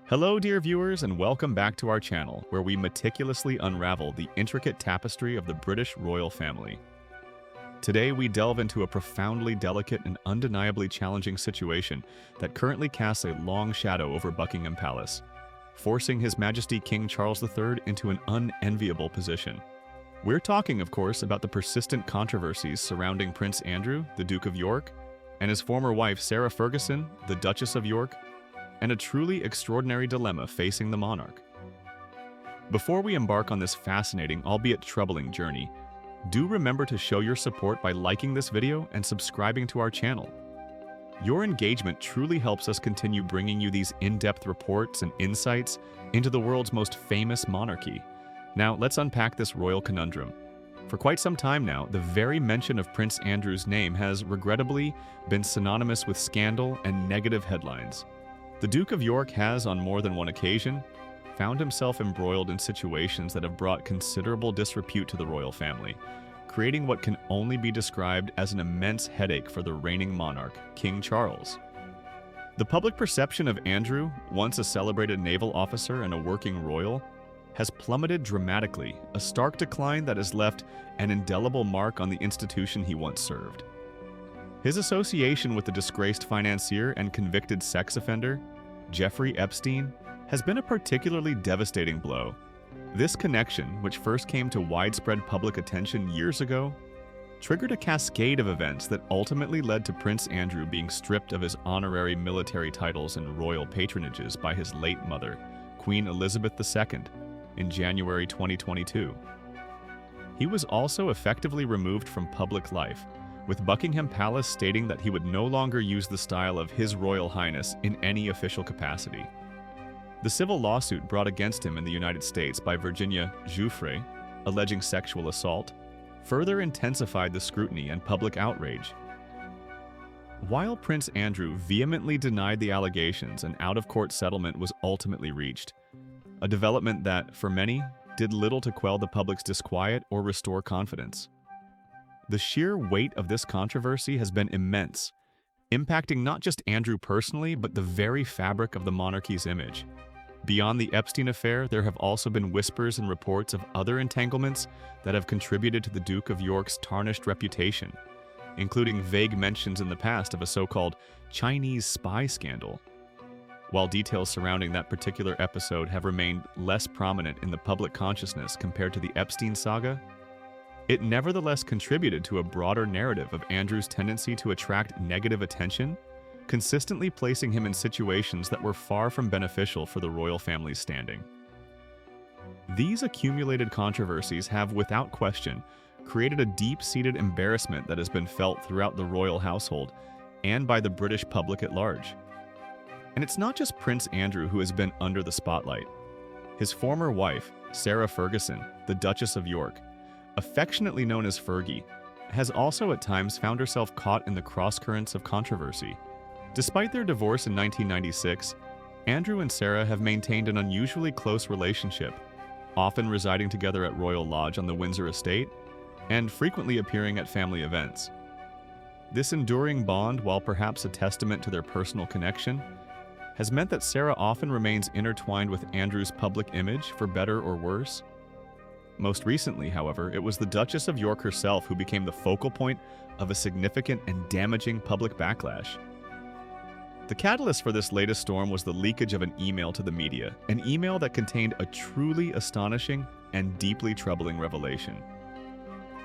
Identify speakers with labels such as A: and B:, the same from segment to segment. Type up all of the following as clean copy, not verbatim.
A: Hello, dear viewers, and welcome back to our channel, where we meticulously unravel the intricate tapestry of the British royal family. Today, we delve into a profoundly delicate and undeniably challenging situation that currently casts a long shadow over Buckingham Palace, forcing His Majesty King Charles III into an unenviable position. We're talking, of course, about the persistent controversies surrounding Prince Andrew, the Duke of York, and his former wife Sarah Ferguson, the Duchess of York, and a truly extraordinary dilemma facing the monarch. Before we embark on this fascinating, albeit troubling journey, do remember to show your support by liking this video and subscribing to our channel. Your engagement truly helps us continue bringing you these in-depth reports and insights into the world's most famous monarchy. Now, let's unpack this royal conundrum. For quite some time now, the very mention of Prince Andrew's name has regrettably been synonymous with scandal and negative headlines. The Duke of York has, on more than one occasion, found himself embroiled in situations that have brought considerable disrepute to the royal family, creating what can only be described as an immense headache for the reigning monarch, King Charles. The public perception of Andrew, once a celebrated naval officer and a working royal, has plummeted dramatically, a stark decline that has left an indelible mark on the institution he once served. His association with the disgraced financier and convicted sex offender, Jeffrey Epstein, has been a particularly devastating blow. This connection, which first came to widespread public attention years ago, triggered a cascade of events that ultimately led to Prince Andrew being stripped of his honorary military titles and royal patronages by his late mother, Queen Elizabeth II, in January 2022. He was also effectively removed from public life, with Buckingham Palace stating that he would no longer use the style of His Royal Highness in any official capacity. The civil lawsuit brought against him in the United States by Virginia Giuffre, alleging sexual assault, further intensified the scrutiny and public outrage. While Prince Andrew vehemently denied the allegations, an out-of-court settlement was ultimately reached, a development that, for many, did little to quell the public's disquiet or restore confidence. The sheer weight of this controversy has been immense, impacting not just Andrew personally, but the very fabric of the monarchy's image. Beyond the Epstein affair, there have also been whispers and reports of other entanglements that have contributed to the Duke of York's tarnished reputation, including vague mentions in the past of a so-called Chinese spy scandal. While details surrounding that particular episode have remained less prominent in the public consciousness compared to the Epstein saga, it nevertheless contributed to a broader narrative of Andrew's tendency to attract negative attention, consistently placing him in situations that were far from beneficial for the royal family's standing. These accumulated controversies have, without question, created a deep-seated embarrassment that has been felt throughout the royal household and by the British public at large. And it's not just Prince Andrew who has been under the spotlight. His former wife, Sarah Ferguson, the Duchess of York, affectionately known as Fergie, has also at times found herself caught in the crosscurrents of controversy. Despite their divorce in 1996, Andrew and Sarah have maintained an unusually close relationship, often residing together at Royal Lodge on the Windsor estate and frequently appearing at family events. This enduring bond, while perhaps a testament to their personal connection, has meant that Sarah often remains intertwined with Andrew's public image, for better or worse. Most recently, however, it was the Duchess of York herself who became the focal point of a significant and damaging public backlash. The catalyst for this latest storm was the leakage of an email to the media, an email that contained a truly astonishing and deeply troubling revelation.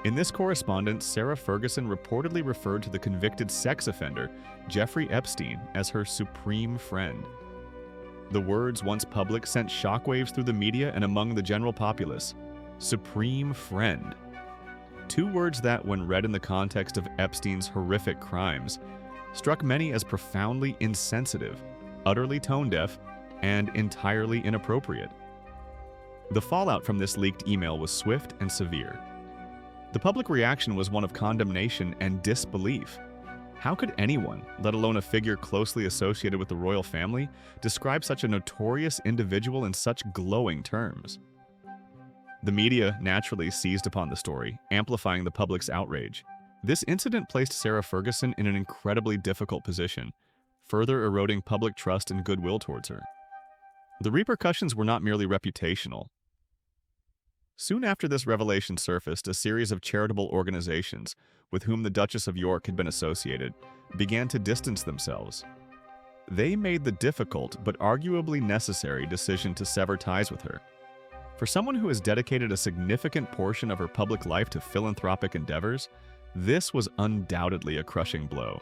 A: In this correspondence, Sarah Ferguson reportedly referred to the convicted sex offender, Jeffrey Epstein, as her supreme friend. The words, once public, sent shockwaves through the media and among the general populace. Supreme friend. Two words that, when read in the context of Epstein's horrific crimes, struck many as profoundly insensitive, utterly tone-deaf, and entirely inappropriate. The fallout from this leaked email was swift and severe. The public reaction was one of condemnation and disbelief. How could anyone, let alone a figure closely associated with the royal family, describe such a notorious individual in such glowing terms? The media naturally seized upon the story, amplifying the public's outrage. This incident placed Sarah Ferguson in an incredibly difficult position, further eroding public trust and goodwill towards her. The repercussions were not merely reputational. Soon after this revelation surfaced, a series of charitable organizations, with whom the Duchess of York had been associated, began to distance themselves. They made the difficult but arguably necessary decision to sever ties with her. For someone who has dedicated a significant portion of her public life to philanthropic endeavors, this was undoubtedly a crushing blow.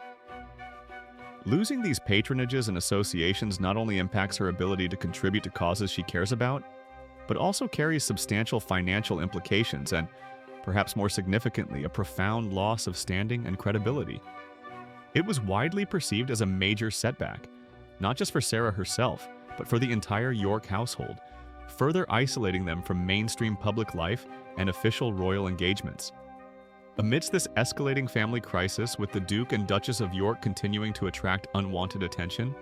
A: Losing these patronages and associations not only impacts her ability to contribute to causes she cares about, but also carries substantial financial implications and, perhaps more significantly, a profound loss of standing and credibility. It was widely perceived as a major setback, not just for Sarah herself, but for the entire York household, further isolating them from mainstream public life and official royal engagements. Amidst this escalating family crisis, with the Duke and Duchess of York continuing to attract unwanted attention,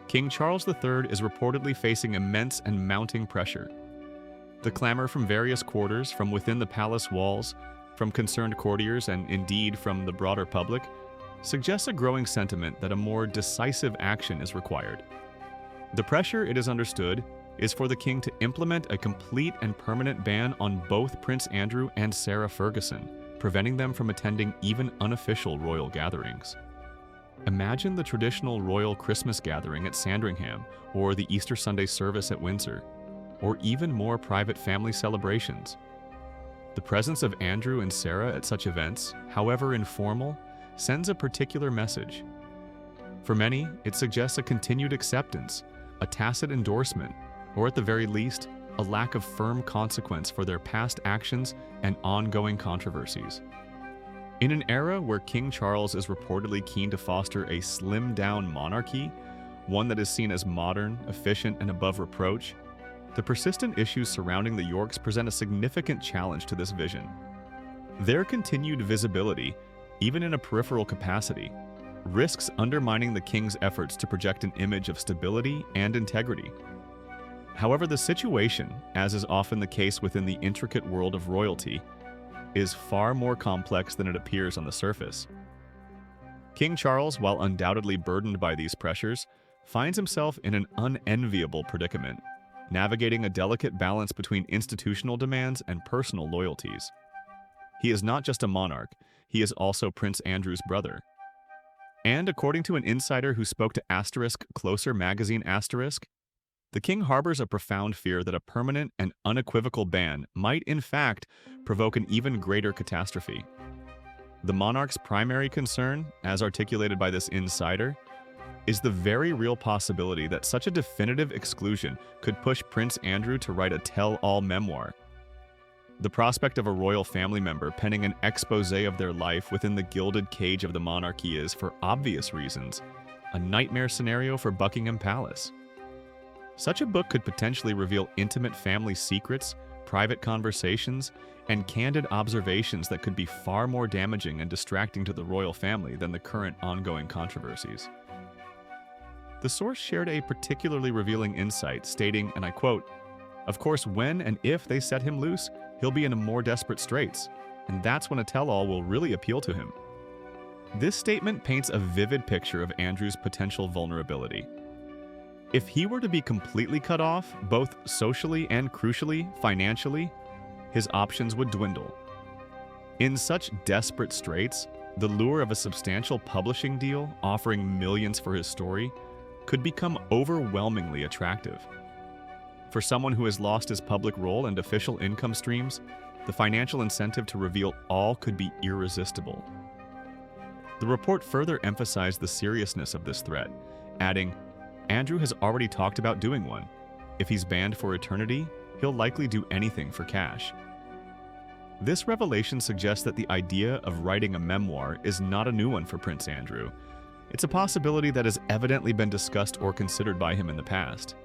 A: King Charles III is reportedly facing immense and mounting pressure. The clamor from various quarters, from within the palace walls, from concerned courtiers, and indeed from the broader public, suggests a growing sentiment that a more decisive action is required. The pressure, it is understood, is for the king to implement a complete and permanent ban on both Prince Andrew and Sarah Ferguson, preventing them from attending even unofficial royal gatherings. Imagine the traditional royal Christmas gathering at Sandringham, or the Easter Sunday service at Windsor, or even more private family celebrations. The presence of Andrew and Sarah at such events, however informal, sends a particular message. For many, it suggests a continued acceptance, a tacit endorsement, or at the very least, a lack of firm consequence for their past actions and ongoing controversies. In an era where King Charles is reportedly keen to foster a slimmed-down monarchy, one that is seen as modern, efficient, and above reproach, the persistent issues surrounding the Yorks present a significant challenge to this vision. Their continued visibility, even in a peripheral capacity, risks undermining the king's efforts to project an image of stability and integrity. However, the situation, as is often the case within the intricate world of royalty, is far more complex than it appears on the surface. King Charles, while undoubtedly burdened by these pressures, finds himself in an unenviable predicament, navigating a delicate balance between institutional demands and personal loyalties. He is not just a monarch, he is also Prince Andrew's brother. And according to an insider who spoke to *Closer magazine *, the king harbors a profound fear that a permanent and unequivocal ban might, in fact, provoke an even greater catastrophe. The monarch's primary concern, as articulated by this insider, is the very real possibility that such a definitive exclusion could push Prince Andrew to write a tell-all memoir. The prospect of a royal family member penning an exposé of their life within the gilded cage of the monarchy is, for obvious reasons, a nightmare scenario for Buckingham Palace. Such a book could potentially reveal intimate family secrets, private conversations, and candid observations that could be far more damaging and distracting to the royal family than the current ongoing controversies. The source shared a particularly revealing insight, stating, and I quote, "Of course, when and if they set him loose, he'll be in more desperate straits, and that's when a tell-all will really appeal to him." This statement paints a vivid picture of Andrew's potential vulnerability. If he were to be completely cut off, both socially and crucially, financially, his options would dwindle. In such desperate straits, the lure of a substantial publishing deal offering millions for his story could become overwhelmingly attractive. For someone who has lost his public role and official income streams, the financial incentive to reveal all could be irresistible. The report further emphasized the seriousness of this threat, adding, "Andrew has already talked about doing one. If he's banned for eternity, he'll likely do anything for cash." This revelation suggests that the idea of writing a memoir is not a new one for Prince Andrew. It's a possibility that has evidently been discussed or considered by him in the past.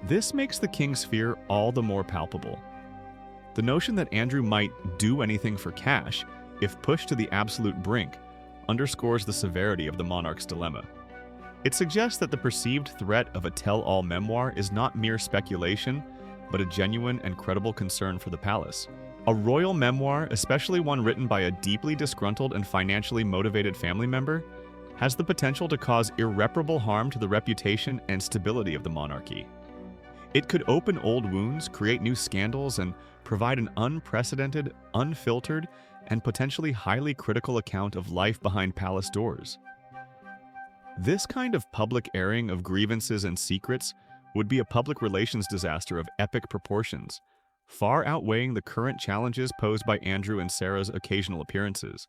A: This makes the king's fear all the more palpable. The notion that Andrew might do anything for cash, if pushed to the absolute brink, underscores the severity of the monarch's dilemma. It suggests that the perceived threat of a tell-all memoir is not mere speculation, but a genuine and credible concern for the palace. A royal memoir, especially one written by a deeply disgruntled and financially motivated family member, has the potential to cause irreparable harm to the reputation and stability of the monarchy. It could open old wounds, create new scandals, and provide an unprecedented, unfiltered, and potentially highly critical account of life behind palace doors. This kind of public airing of grievances and secrets would be a public relations disaster of epic proportions, far outweighing the current challenges posed by Andrew and Sarah's occasional appearances.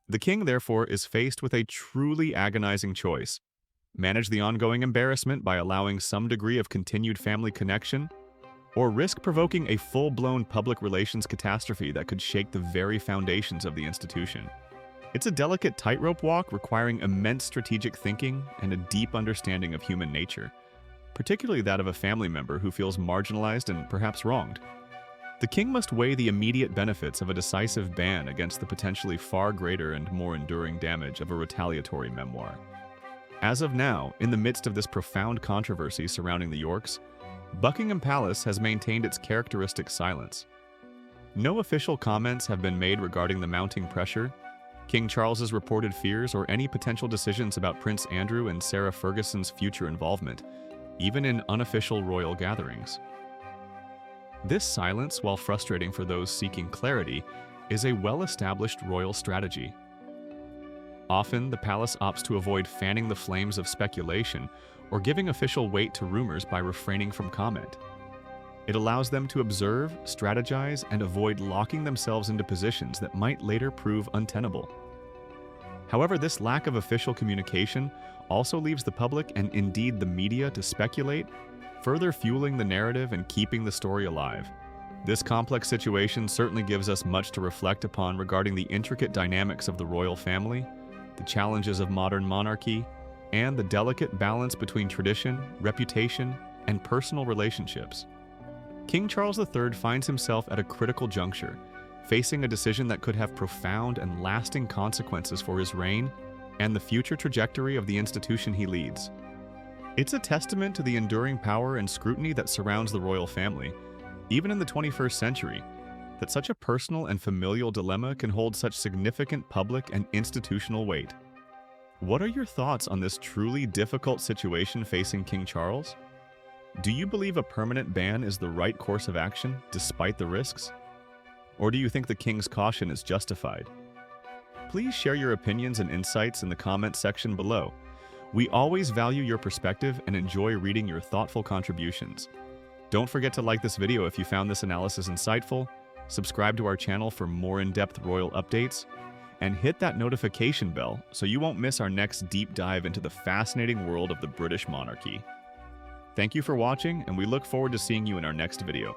A: The king, therefore, is faced with a truly agonizing choice: manage the ongoing embarrassment by allowing some degree of continued family connection, or risk provoking a full-blown public relations catastrophe that could shake the very foundations of the institution. It's a delicate tightrope walk requiring immense strategic thinking and a deep understanding of human nature, particularly that of a family member who feels marginalized and perhaps wronged. The king must weigh the immediate benefits of a decisive ban against the potentially far greater and more enduring damage of a retaliatory memoir. As of now, in the midst of this profound controversy surrounding the Yorks, Buckingham Palace has maintained its characteristic silence. No official comments have been made regarding the mounting pressure, King Charles's reported fears, or any potential decisions about Prince Andrew and Sarah Ferguson's future involvement, even in unofficial royal gatherings. This silence, while frustrating for those seeking clarity, is a well-established royal strategy. Often, the palace opts to avoid fanning the flames of speculation or giving official weight to rumors by refraining from comment. It allows them to observe, strategize, and avoid locking themselves into positions that might later prove untenable. However, this lack of official communication also leaves the public and indeed the media to speculate, further fueling the narrative and keeping the story alive. This complex situation certainly gives us much to reflect upon regarding the intricate dynamics of the royal family, the challenges of modern monarchy, and the delicate balance between tradition, reputation, and personal relationships. King Charles III finds himself at a critical juncture, facing a decision that could have profound and lasting consequences for his reign and the future trajectory of the institution he leads. It's a testament to the enduring power and scrutiny that surrounds the royal family, even in the 21st century, that such a personal and familial dilemma can hold such significant public and institutional weight. What are your thoughts on this truly difficult situation facing King Charles? Do you believe a permanent ban is the right course of action, despite the risks? Or do you think the king's caution is justified? Please share your opinions and insights in the comments section below. We always value your perspective and enjoy reading your thoughtful contributions. Don't forget to like this video if you found this analysis insightful, subscribe to our channel for more in-depth royal updates, and hit that notification bell so you won't miss our next deep dive into the fascinating world of the British monarchy. Thank you for watching, and we look forward to seeing you in our next video.